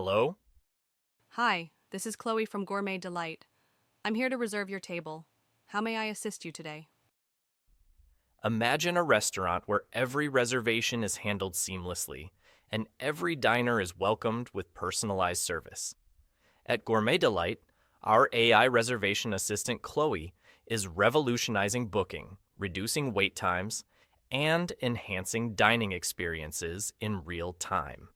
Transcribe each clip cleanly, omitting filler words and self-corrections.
Hello? Hi, this is Chloe from Gourmet Delight. I'm here to reserve your table. How may I assist you today? Imagine a restaurant where every reservation is handled seamlessly and every diner is welcomed with personalized service. At Gourmet Delight, our AI reservation assistant Chloe is revolutionizing booking, reducing wait times, and enhancing dining experiences in real time.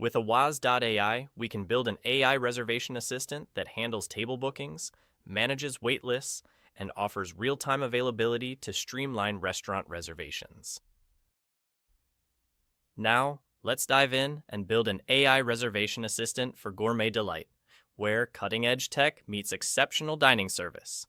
With Awaz.ai, we can build an AI reservation assistant that handles table bookings, manages wait lists, and offers real-time availability to streamline restaurant reservations. Now, let's dive in and build an AI reservation assistant for Gourmet Delight, where cutting-edge tech meets exceptional dining service.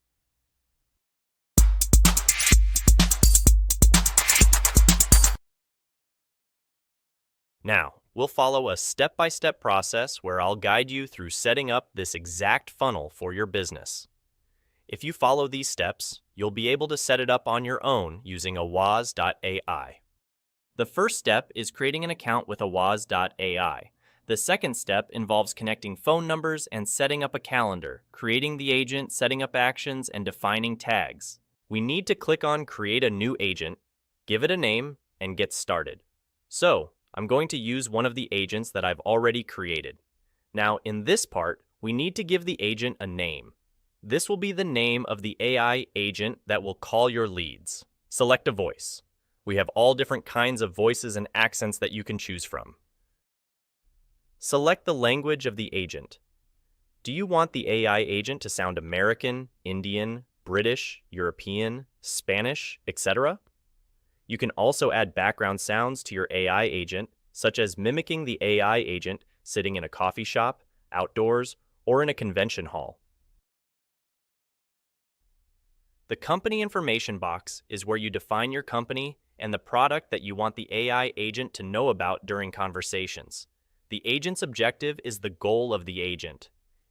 Now, we'll follow a step-by-step process where I'll guide you through setting up this exact funnel for your business. If you follow these steps, you'll be able to set it up on your own using Awaz.ai. The first step is creating an account with Awaz.ai. The second step involves connecting phone numbers and setting up a calendar, creating the agent, setting up actions, and defining tags. We need to click on Create a New Agent, give it a name, and get started. So, I'm going to use one of the agents that I've already created. Now, in this part, we need to give the agent a name. This will be the name of the AI agent that will call your leads. Select a voice. We have all different kinds of voices and accents that you can choose from. Select the language of the agent. Do you want the AI agent to sound American, Indian, British, European, Spanish, etc.? You can also add background sounds to your AI agent, such as mimicking the AI agent sitting in a coffee shop, outdoors, or in a convention hall. The company information box is where you define your company and the product that you want the AI agent to know about during conversations. The agent's objective is the goal of the agent.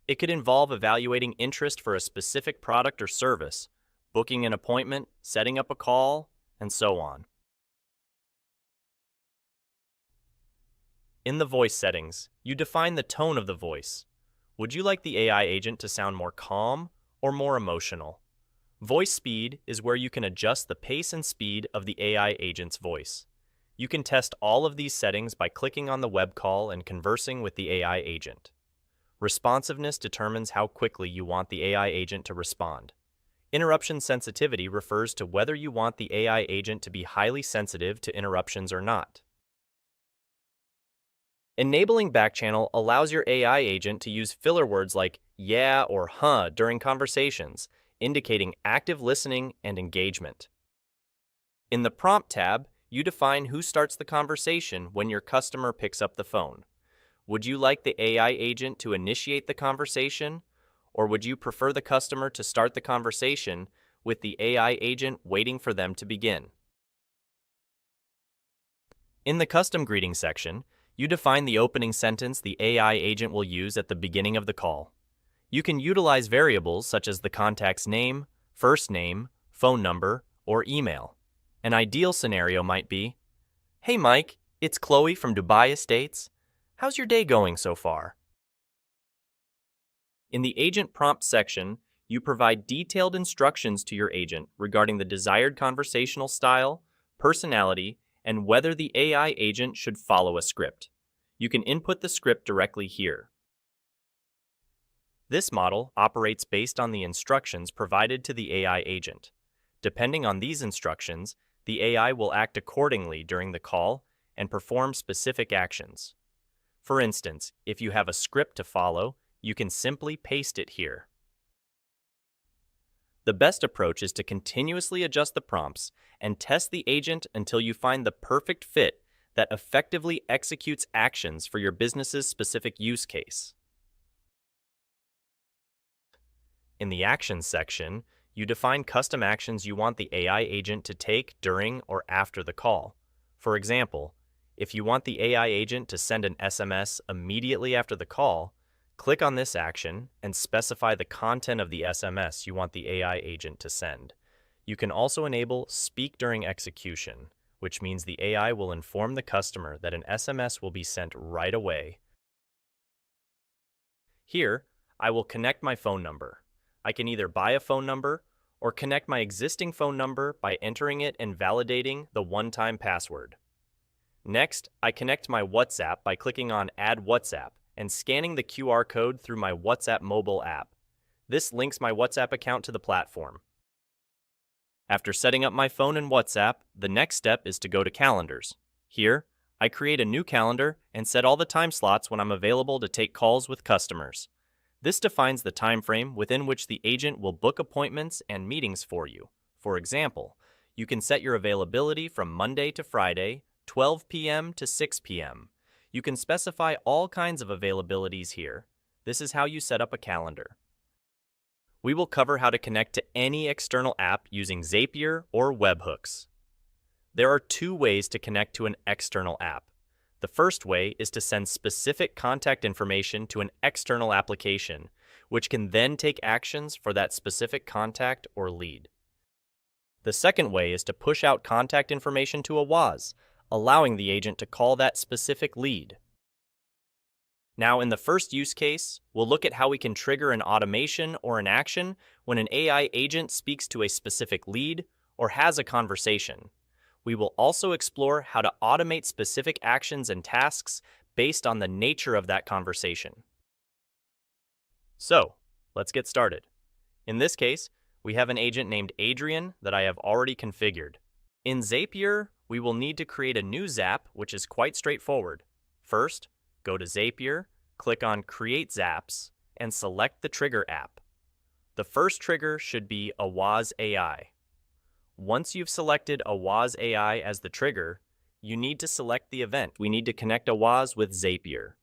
It could involve evaluating interest for a specific product or service, booking an appointment, setting up a call, and so on. In the voice settings, you define the tone of the voice. Would you like the AI agent to sound more calm or more emotional? Voice speed is where you can adjust the pace and speed of the AI agent's voice. You can test all of these settings by clicking on the web call and conversing with the AI agent. Responsiveness determines how quickly you want the AI agent to respond. Interruption sensitivity refers to whether you want the AI agent to be highly sensitive to interruptions or not. Enabling backchannel allows your AI agent to use filler words like yeah or huh during conversations, indicating active listening and engagement. In the Prompt tab, you define who starts the conversation when your customer picks up the phone. Would you like the AI agent to initiate the conversation, or would you prefer the customer to start the conversation with the AI agent waiting for them to begin? In the Custom Greeting section, you define the opening sentence the AI agent will use at the beginning of the call. You can utilize variables such as the contact's name, first name, phone number, or email. An ideal scenario might be, "Hey Mike, it's Chloe from Dubai Estates. How's your day going so far?" In the Agent Prompt section, you provide detailed instructions to your agent regarding the desired conversational style, personality, and whether the AI agent should follow a script. You can input the script directly here. This model operates based on the instructions provided to the AI agent. Depending on these instructions, the AI will act accordingly during the call and perform specific actions. For instance, if you have a script to follow, you can simply paste it here. The best approach is to continuously adjust the prompts and test the agent until you find the perfect fit that effectively executes actions for your business's specific use case. In the Actions section, you define custom actions you want the AI agent to take during or after the call. For example, if you want the AI agent to send an SMS immediately after the call, click on this action and specify the content of the SMS you want the AI agent to send. You can also enable Speak During Execution, which means the AI will inform the customer that an SMS will be sent right away. Here, I will connect my phone number. I can either buy a phone number or connect my existing phone number by entering it and validating the one-time password. Next, I connect my WhatsApp by clicking on Add WhatsApp and scanning the QR code through my WhatsApp mobile app. This links my WhatsApp account to the platform. After setting up my phone and WhatsApp, the next step is to go to Calendars. Here, I create a new calendar and set all the time slots when I'm available to take calls with customers. This defines the time frame within which the agent will book appointments and meetings for you. For example, you can set your availability from Monday to Friday, 12 p.m. to 6 p.m. You can specify all kinds of availabilities here. This is how you set up a calendar. We will cover how to connect to any external app using Zapier or webhooks. There are two ways to connect to an external app. The first way is to send specific contact information to an external application, which can then take actions for that specific contact or lead. The second way is to push out contact information to a WAS, allowing the agent to call that specific lead. Now, in the first use case, we'll look at how we can trigger an automation or an action when an AI agent speaks to a specific lead or has a conversation. We will also explore how to automate specific actions and tasks based on the nature of that conversation. So, let's get started. In this case, we have an agent named Adrian that I have already configured. In Zapier, we will need to create a new Zap, which is quite straightforward. First, go to Zapier, click on Create Zaps, and select the trigger app. The first trigger should be a WAS AI. Once you've selected a WAS AI as the trigger, you need to select the event. We need to connect a WAS with Zapier.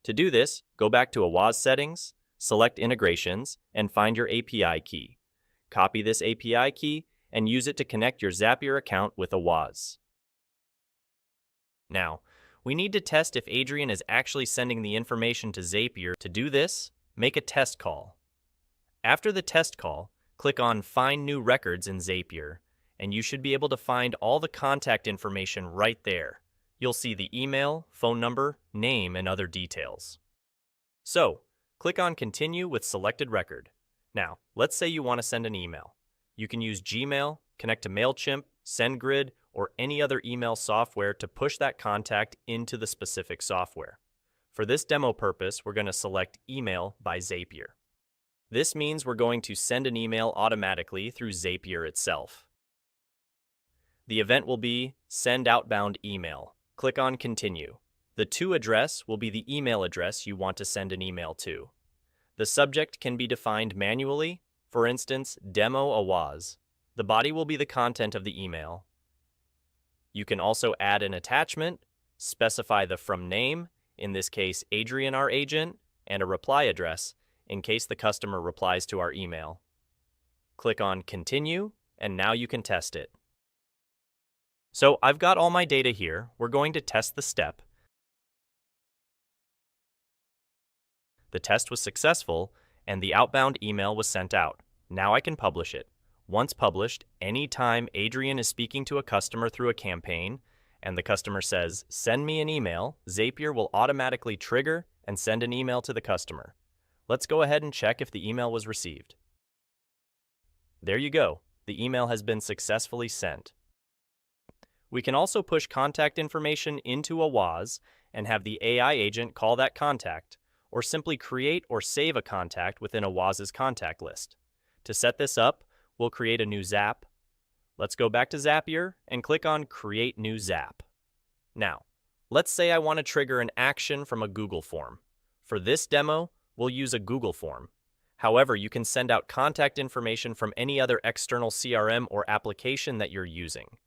To do this, go back to a WAS settings, select integrations, and find your API key. Copy this API key and use it to connect your Zapier account with a WAS. Now, we need to test if Adrian is actually sending the information to Zapier. To do this, make a test call. After the test call, click on Find New Records in Zapier, and you should be able to find all the contact information right there. You'll see the email, phone number, name, and other details. So, click on Continue with selected record. Now, let's say you want to send an email. You can use Gmail, connect to MailChimp, SendGrid, or any other email software to push that contact into the specific software. For this demo purpose, we're going to select Email by Zapier. This means we're going to send an email automatically through Zapier itself. The event will be Send Outbound Email. Click on Continue. The to address will be the email address you want to send an email to. The subject can be defined manually, for instance, Demo a WAS. The body will be the content of the email. You can also add an attachment, specify the from name, in this case Adrian our agent, and a reply address, in case the customer replies to our email. Click on Continue, and now you can test it. So I've got all my data here. We're going to test the step. The test was successful, and the outbound email was sent out. Now I can publish it. Once published, anytime Adrian is speaking to a customer through a campaign, and the customer says, "Send me an email," Zapier will automatically trigger and send an email to the customer. Let's go ahead and check if the email was received. There you go. The email has been successfully sent. We can also push contact information into a WAS and have the AI agent call that contact, or simply create or save a contact within a WAS's contact list. To set this up, we'll create a new Zap. Let's go back to Zapier and click on Create New Zap. Now, let's say I want to trigger an action from a Google form. For this demo, we'll use a Google form. However, you can send out contact information from any other external CRM or application that you're using.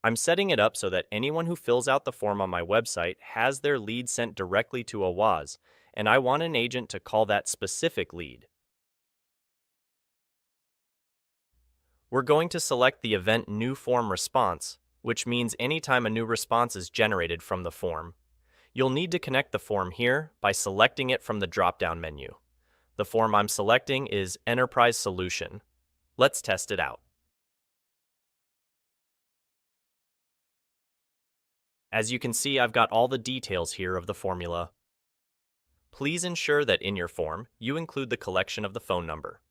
I'm setting it up so that anyone who fills out the form on my website has their lead sent directly to a WAS, and I want an agent to call that specific lead. We're going to select the event New Form Response, which means anytime a new response is generated from the form. You'll need to connect the form here by selecting it from the drop-down menu. The form I'm selecting is Enterprise Solution. Let's test it out. As you can see, I've got all the details here of the formula. Please ensure that in your form, you include the collection of the phone number,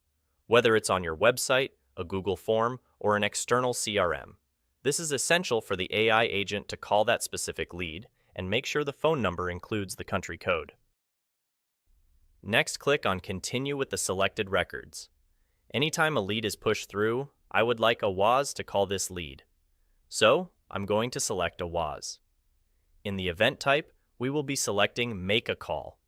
whether it's on your website, a Google form, or an external CRM. This is essential for the AI agent to call that specific lead and make sure the phone number includes the country code. Next, click on Continue with the selected records. Anytime a lead is pushed through, I would like a WAS to call this lead. So, I'm going to select a WAS. In the event type, we will be selecting Make a Call.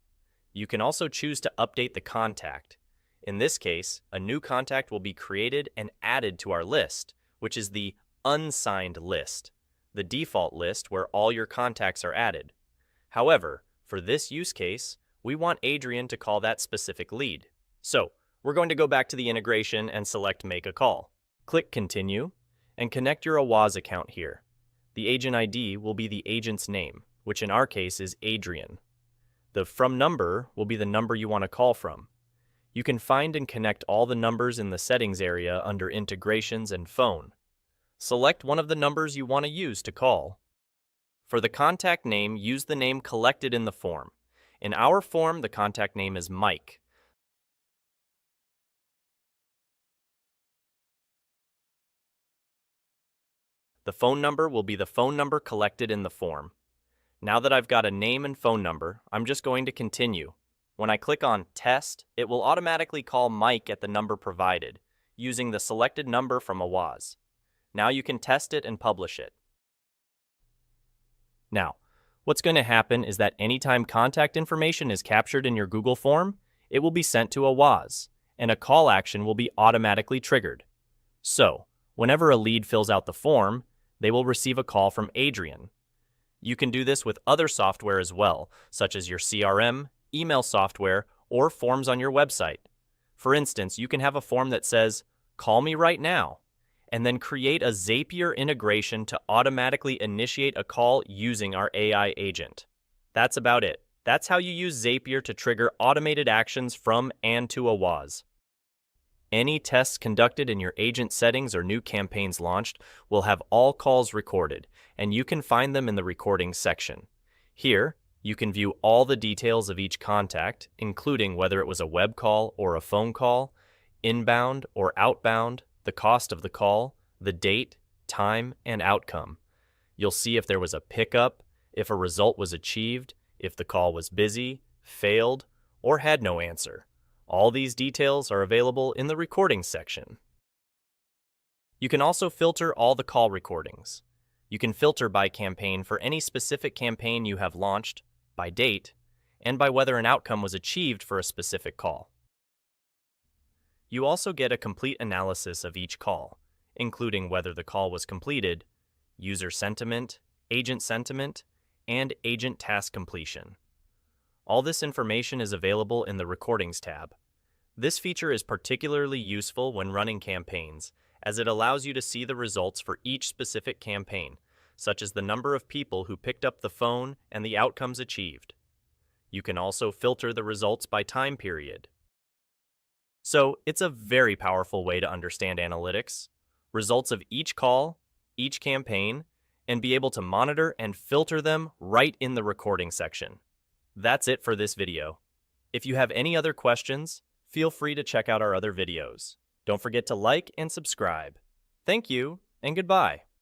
You can also choose to update the contact. In this case, a new contact will be created and added to our list, which is the unsigned list, the default list where all your contacts are added. However, for this use case, we want Adrian to call that specific lead. So, we're going to go back to the integration and select Make a Call. Click Continue, and connect your AWAS account here. The agent ID will be the agent's name, which in our case is Adrian. The From number will be the number you want to call from. You can find and connect all the numbers in the Settings area under Integrations and Phone. Select one of the numbers you want to use to call. For the contact name, use the name collected in the form. In our form, the contact name is Mike. The phone number will be the phone number collected in the form. Now that I've got a name and phone number, I'm just going to continue. When I click on Test, it will automatically call Mike at the number provided, using the selected number from AWAS. Now you can test it and publish it. Now, what's going to happen is that anytime contact information is captured in your Google form, it will be sent to AWAS, and a call action will be automatically triggered. So, whenever a lead fills out the form, they will receive a call from Adrian. You can do this with other software as well, such as your CRM, email software, or forms on your website. For instance, you can have a form that says, "Call me right now," and then create a Zapier integration to automatically initiate a call using our AI agent. That's about it. That's how you use Zapier to trigger automated actions from and to AWAS. Any tests conducted in your agent settings or new campaigns launched will have all calls recorded, and you can find them in the recordings section. Here, you can view all the details of each contact, including whether it was a web call or a phone call, inbound or outbound, the cost of the call, the date, time, and outcome. You'll see if there was a pickup, if a result was achieved, if the call was busy, failed, or had no answer. All these details are available in the recordings section. You can also filter all the call recordings. You can filter by campaign for any specific campaign you have launched, by date, and by whether an outcome was achieved for a specific call. You also get a complete analysis of each call, including whether the call was completed, user sentiment, and agent task completion. All this information is available in the Recordings tab. This feature is particularly useful when running campaigns, as it allows you to see the results for each specific campaign, such as the number of people who picked up the phone and the outcomes achieved. You can also filter the results by time period. So, it's a very powerful way to understand analytics, results of each call, each campaign, and be able to monitor and filter them right in the recording section. That's it for this video. If you have any other questions, feel free to check out our other videos. Don't forget to like and subscribe. Thank you, and goodbye.